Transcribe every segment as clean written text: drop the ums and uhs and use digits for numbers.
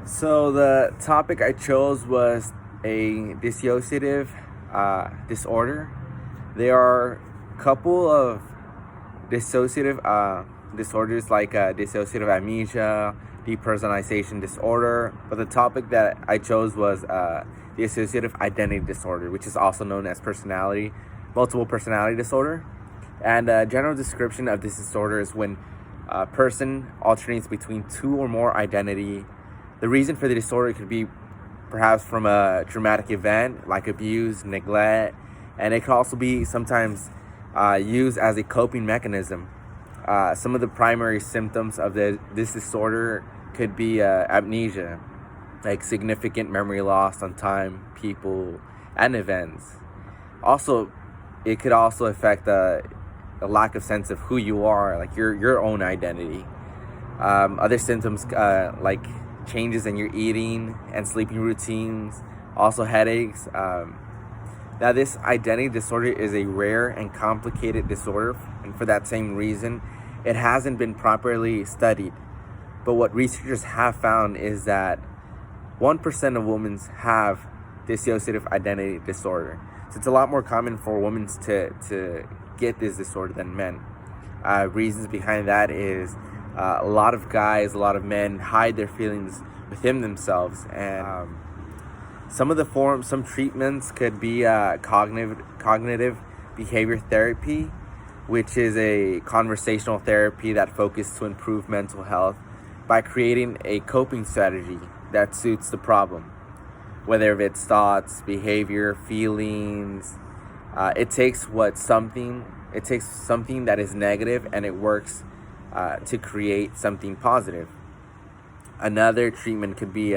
So the topic I chose was a dissociative disorder. There are a couple of dissociative disorders like dissociative amnesia, depersonalization disorder, but the topic that I chose was dissociative identity disorder, which is also known as multiple personality disorder. And a general description of this disorder is when a person alternates between two or more identity. The reason for the disorder could be perhaps from a traumatic event like abuse, neglect, and it could also be sometimes used as a coping mechanism. Some of the primary symptoms of this disorder could be amnesia, like significant memory loss on time, people, and events. Also, it could also affect a lack of sense of who you are, like your own identity. Other symptoms like changes in your eating and sleeping routines, also headaches. Now, this identity disorder is a rare and complicated disorder, and for that same reason, it hasn't been properly studied. But what researchers have found is that 1% of women have dissociative identity disorder. So it's a lot more common for women to get this disorder than men. Reasons behind that is a lot of guys, a lot of men hide their feelings within themselves, and some treatments could be cognitive behavior therapy, which is a conversational therapy that focuses to improve mental health by creating a coping strategy that suits the problem, whether it's thoughts, behavior, feelings. It takes something that is negative and it works to create something positive. Another treatment could be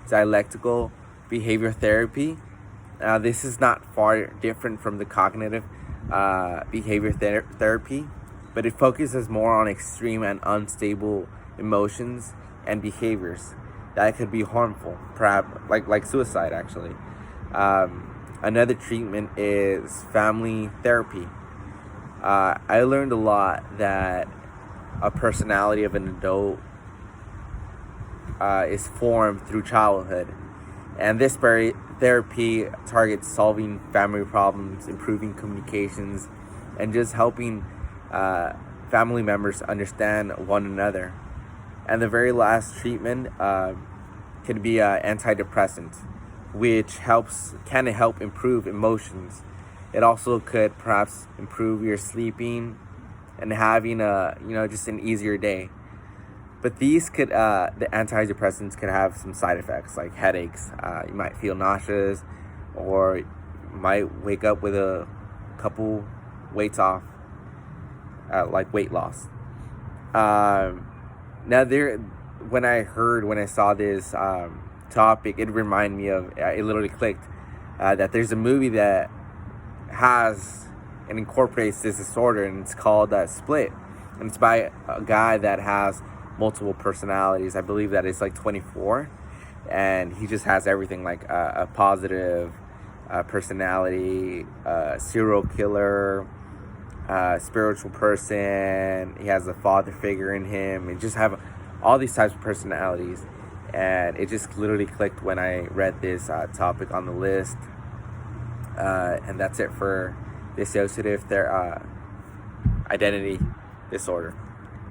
dialectical behavior therapy. This is not far different from the cognitive behavior therapy, but it focuses more on extreme and unstable emotions and behaviors that could be harmful, perhaps like suicide actually. Another treatment is family therapy. I learned a lot that a personality of an adult is formed through childhood, and this therapy targets solving family problems, improving communications, and just helping family members understand one another. And the very last treatment could be antidepressants, which can help improve emotions. It also could perhaps improve your sleeping and having just an easier day. But the antidepressants could have some side effects like headaches. You might feel nauseous, or you might wake up with a couple weights off, like weight loss. Now when I saw this topic, it reminded me of, it literally clicked, that there's a movie that has and incorporates this disorder, and it's called Split, and it's by a guy that has multiple personalities. I believe that it's like 24, and he just has everything, like a positive personality, serial killer, spiritual person. He has a father figure in him, and just have all these types of personalities. And it just literally clicked when I read this topic on the list. And that's it for dissociative identity disorder.